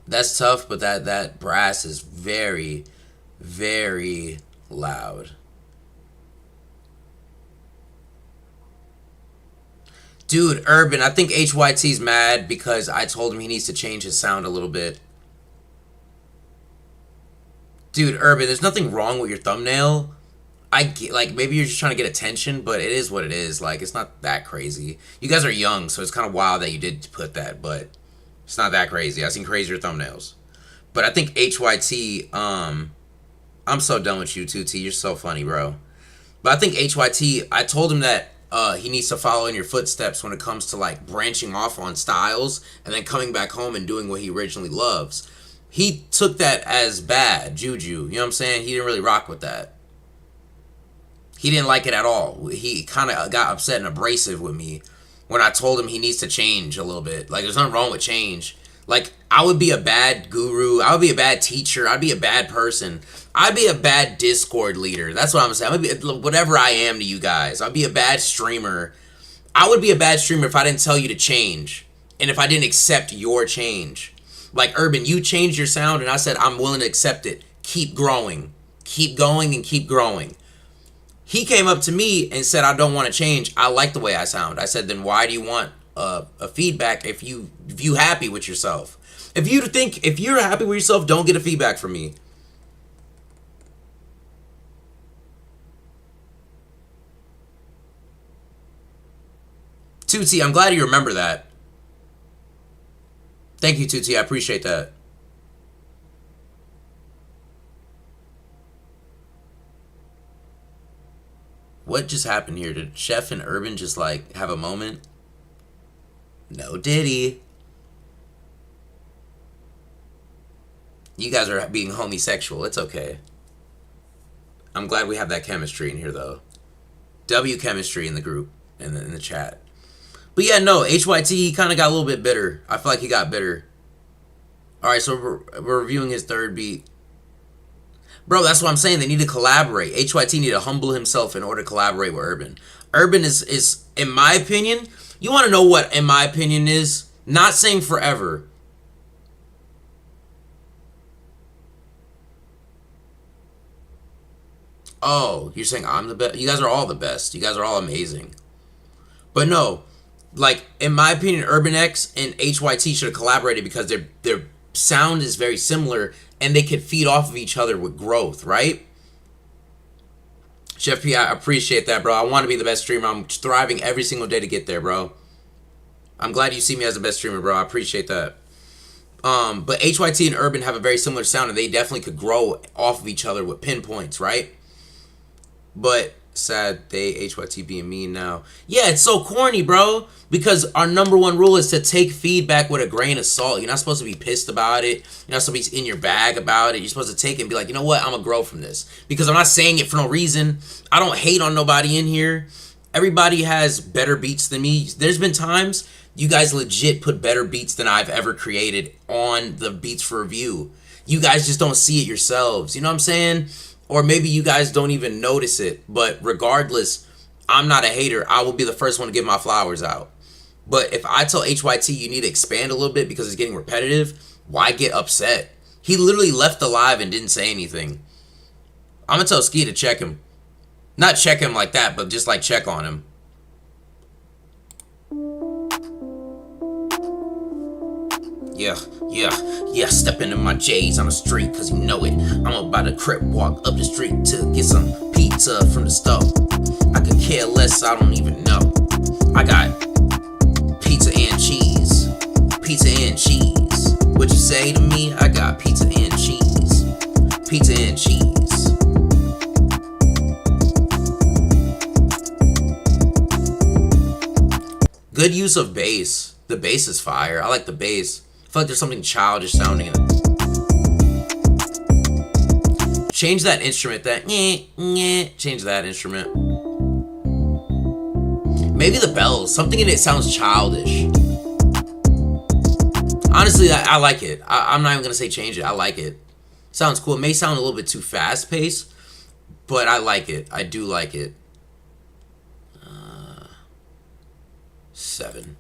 That's tough, but that brass is very, very loud. Dude, Urban, I think HYT's mad because I told him he needs to change his sound a little bit. Dude, Urban, there's nothing wrong with your thumbnail. I get, like, maybe you're just trying to get attention, but it is what it is. Like, it's not that crazy. You guys are young, so it's kind of wild that you did put that, but it's not that crazy. I've seen crazier thumbnails. But I think HYT, I'm so done with you, 2T. You're so funny, bro. But I think HYT, I told him that he needs to follow in your footsteps when it comes to, like, branching off on styles and then coming back home and doing what he originally loves. He took that as bad, juju. You know what I'm saying? He didn't really rock with that. He didn't like it at all. He kind of got upset and abrasive with me when I told him he needs to change a little bit. Like, there's nothing wrong with change. Like, I would be a bad guru. I would be a bad teacher. I'd be a bad person. I'd be a bad Discord leader. That's what I'm saying. I'd be whatever I am to you guys. I'd be a bad streamer. I would be a bad streamer if I didn't tell you to change and if I didn't accept your change. Like, Urban, you changed your sound and I said, I'm willing to accept it. Keep growing. Keep going and keep growing. He came up to me and said, I don't want to change. I like the way I sound. I said, then why do you want a feedback if you happy with yourself? If you're happy with yourself, don't get a feedback from me. Tootsie, I'm glad you remember that. Thank you, Tootsie. I appreciate that. What just happened here? Did Chef and Urban just, like, have a moment? No diddy. You guys are being homosexual. It's okay. I'm glad we have that chemistry in here, though. W chemistry in the group, in the chat. But yeah, no, HYT, he kind of got a little bit bitter. I feel like he got bitter. Alright, so we're reviewing his third beat. Bro, that's what I'm saying. They need to collaborate. HYT need to humble himself in order to collaborate with Urban. Urban is, in my opinion, you want to know what, in my opinion, is? Not saying forever. Oh, you're saying I'm the best? You guys are all the best. You guys are all amazing. But no, like, in my opinion, Urban X and HYT should have collaborated because their sound is very similar and they could feed off of each other with growth, right? Chef P, I appreciate that, bro. I want to be the best streamer. I'm thriving every single day to get there, bro. I'm glad you see me as the best streamer, bro. I appreciate that. But HYT and Urban have a very similar sound, and they definitely could grow off of each other with pinpoints, right? But sad they HYT being mean now. Yeah, it's so corny, bro. Because our number one rule is to take feedback with a grain of salt. You're not supposed to be pissed about it. You're not supposed to be in your bag about it. You're supposed to take it and be like, you know what? I'm going to grow from this. Because I'm not saying it for no reason. I don't hate on nobody in here. Everybody has better beats than me. There's been times you guys legit put better beats than I've ever created on the Beats for Review. You guys just don't see it yourselves. You know what I'm saying? Or maybe you guys don't even notice it. But regardless, I'm not a hater. I will be the first one to give my flowers out. But if I tell HYT you need to expand a little bit because it's getting repetitive, why get upset? He literally left the live and didn't say anything. I'm going to tell Ski to check him. Not check him like that, but just like check on him. Yeah, step into my J's on the street, cause you know it. I'm about to crip walk up the street to get some pizza from the stove. I could care less, I don't even know. I got pizza and cheese. Pizza and cheese. What you say to me? I got pizza and cheese. Pizza and cheese. Good use of bass. The bass is fire. I like the bass. I feel like there's something childish sounding in it. Change that instrument. Change that instrument. Maybe the bells. Something in it sounds childish. Honestly, I like it. I'm not even gonna say change it. I like it. Sounds cool. It may sound a little bit too fast paced, but I like it. I do like it. 7.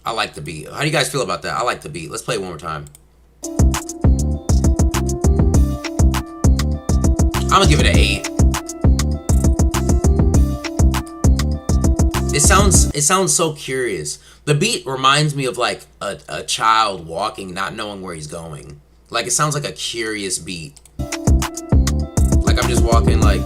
I like the beat. How do you guys feel about that? I like the beat. Let's play it one more time. I'm gonna give it an 8. It sounds so curious. The beat reminds me of like a child walking, not knowing where he's going. Like it sounds like a curious beat. Like I'm just walking like.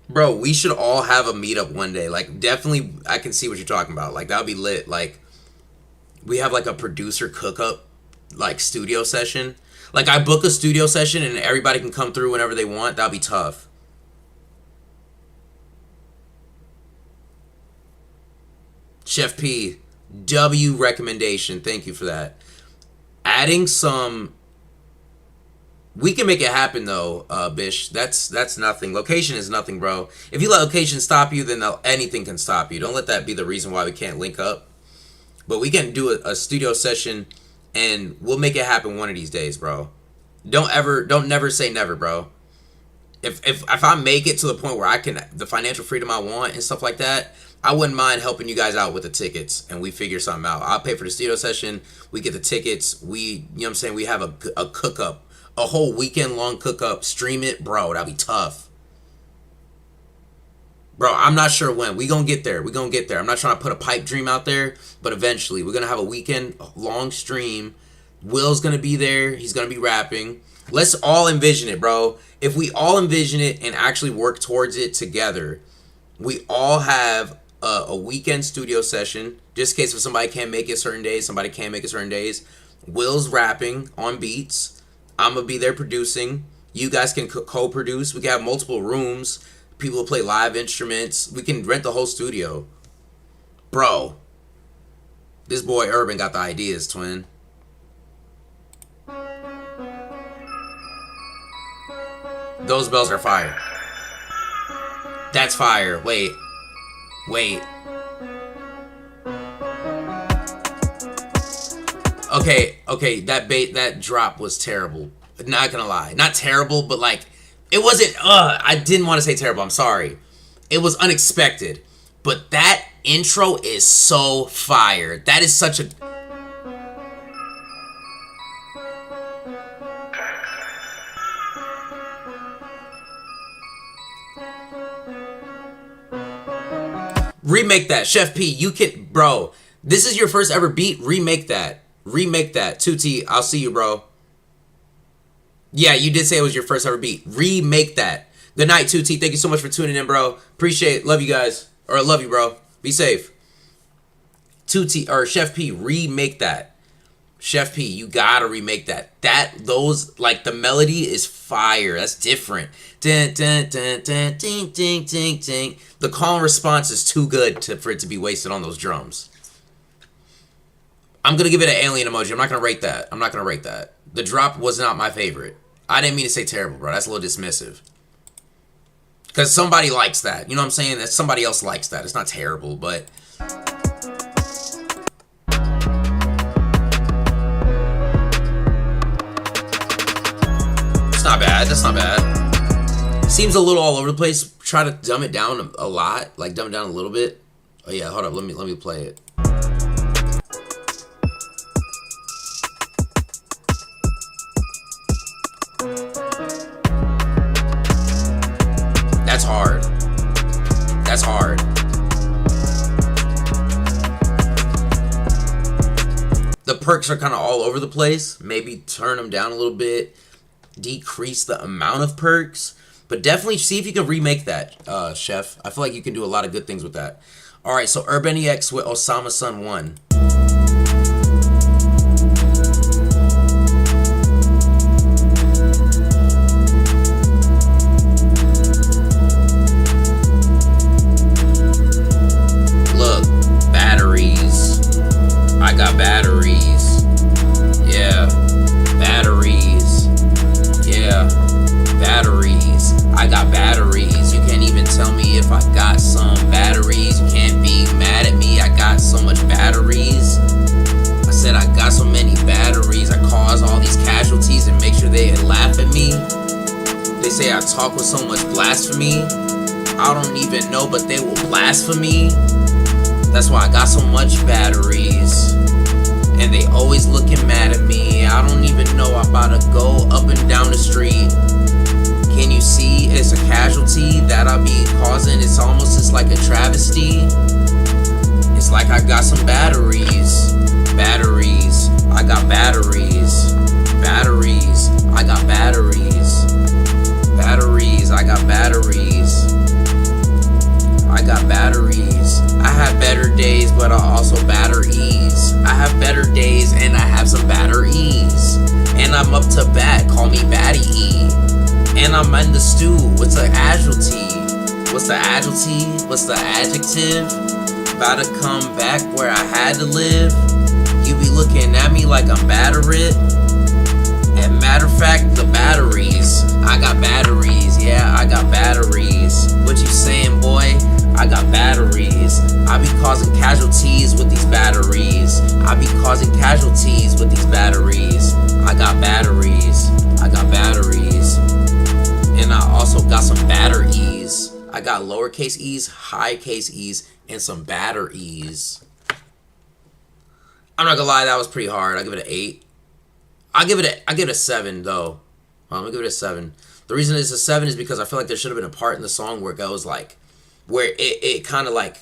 Bro, we should all have a meetup one day. Like definitely I can see what you're talking about. Like that would be lit. Like we have like a producer Cookup like studio session. Like I book a studio session and everybody can come through whenever they want. That'd be tough. Chef P, W recommendation. Thank you for that. Adding some. We can make it happen though, Bish. That's nothing. Location is nothing, bro. If you let location stop you, then anything can stop you. Don't let that be the reason why we can't link up. But we can do a studio session, and we'll make it happen one of these days, bro. Don't never say never, bro. If I make it to the point where I can the financial freedom I want and stuff like that, I wouldn't mind helping you guys out with the tickets, and we figure something out. I'll pay for the studio session. We get the tickets. You know what I'm saying? We have a cook-up, a whole weekend-long cook-up. Stream it, bro. That'd be tough. Bro, I'm not sure when. We gonna get there. I'm not trying to put a pipe dream out there, but eventually. We're gonna have a weekend-long stream. Will's gonna be there. He's gonna be rapping. Let's all envision it, bro. If we all envision it and actually work towards it together, we all have a weekend studio session, just in case if somebody can't make it certain days, somebody can't make it certain days. Will's rapping on beats. I'm going to be there producing. You guys can co-produce. We can have multiple rooms. People will play live instruments. We can rent the whole studio. Bro, this boy Urban got the ideas, twin. Those bells are fire. That's fire. Wait. Okay, that drop was terrible. Not gonna lie. Not terrible, but like, it wasn't, I didn't want to say terrible, I'm sorry. It was unexpected. But that intro is so fire. That is such a... Remake that. Chef P, you can... Bro, this is your first ever beat. Remake that. Remake that. 2T, I'll see you, bro. Yeah, you did say it was your first ever beat. Remake that. Good night, 2T. Thank you so much for tuning in, bro. Appreciate it. Love you guys. Or I love you, bro. Be safe. 2T, or Chef P, remake that. Chef P, you gotta remake that. Those, like, the melody is fire. That's different. Dun, dun, dun, dun, ding, ding, ding, ding. The call and response is too good for it to be wasted on those drums. I'm gonna give it an alien emoji. I'm not gonna rate that. The drop was not my favorite. I didn't mean to say terrible, bro. That's a little dismissive. Because somebody likes that. You know what I'm saying? That somebody else likes that. It's not terrible, but... It's not bad. That's not bad. Seems a little all over the place. Try to dumb it down a lot. Like, dumb it down a little bit. Oh, yeah. Hold up. Let me play it. That's hard. That's hard. The perks are kind of all over the place. Maybe turn them down a little bit. Decrease the amount of perks. But definitely see if you can remake that, Chef. I feel like you can do a lot of good things with that. Alright, so Urban EX with Osama Sun 1. Look, batteries. I got batteries. got some batteries. You can't be mad at me. I got so much batteries. I said I got so many batteries. I cause all these casualties and make sure they laugh at me. They say I talk with so much blasphemy. I don't even know, but they will blaspheme. That's why I got so much batteries. And they always looking mad at me. I don't even know. I'm about to go up and down the street. Can you see it's a casualty that I'll be causing? It's almost just like a travesty. It's like I got some batteries. Batteries. I got batteries. Batteries. I got batteries. Batteries. I got batteries. I got batteries. I have better days, but I also batteries. I have better days and I have some batteries. And I'm up to bat, call me Batty E. And I'm in the stew, what's the casualty? What's the adjective? What's the adjective? About to come back where I had to live. You be looking at me like I'm battered. And matter of fact, the batteries. I got batteries, yeah, I got batteries. What you saying, boy? I got batteries. I be causing casualties with these batteries. I be causing casualties with these batteries. I got batteries. I got batteries. And I also got some batteries. I got lowercase e's, high case e's, and some batteries. I'm not gonna lie, that was pretty hard. I'll give it an 8. I give it a 7 though. I'm gonna give it a 7. The reason it's a 7 is because I feel like there should have been a part in the song where it goes like, where it kind of like,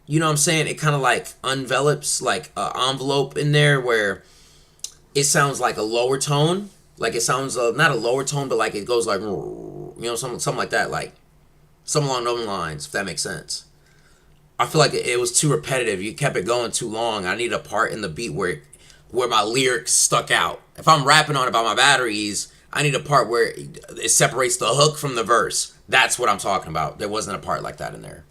you know what I'm saying? It kind of like envelops like an envelope in there where it sounds like a lower tone. Like it sounds not a lower tone, but like it goes like, you know, something like that, like something along those lines, if that makes sense. I feel like it was too repetitive. You kept it going too long. I need a part in the beat where my lyrics stuck out. If I'm rapping on about my batteries, I need a part where it separates the hook from the verse. That's what I'm talking about. There wasn't a part like that in there.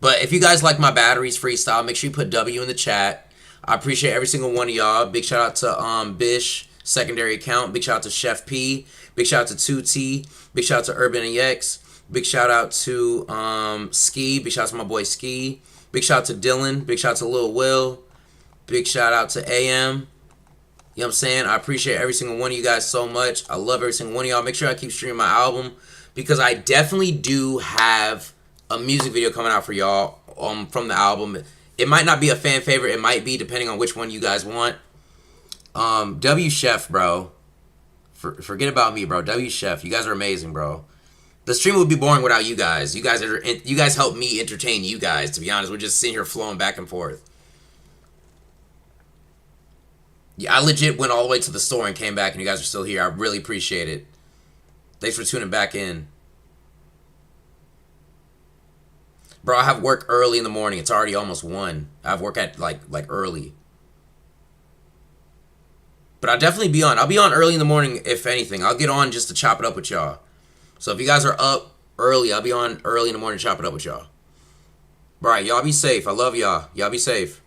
But if you guys like my batteries freestyle, make sure you put W in the chat. I appreciate every single one of y'all. Big shout out to Bish, secondary account. Big shout out to Chef P. Big shout out to 2T. Big shout out to Urban and Yex. Big shout out to Ski. Big shout out to my boy Ski. Big shout out to Dylan. Big shout out to Lil Will. Big shout out to AM. You know what I'm saying? I appreciate every single one of you guys so much. I love every single one of y'all. Make sure I keep streaming my album because I definitely do have a music video coming out for y'all from the album. It might not be a fan favorite. It might be, depending on which one you guys want. W Chef, bro. Forget about me, bro. W Chef. You guys are amazing, bro. The stream would be boring without you guys. You guys help me entertain you guys, to be honest. We're just sitting here flowing back and forth. Yeah, I legit went all the way to the store and came back and you guys are still here. I really appreciate it. Thanks for tuning back in. Bro, I have work early in the morning. It's already almost 1. I have work at like early. But I'll definitely be on. I'll be on early in the morning, if anything. I'll get on just to chop it up with y'all. So if you guys are up early, I'll be on early in the morning to chop it up with y'all. All right, y'all be safe. I love y'all. Y'all be safe.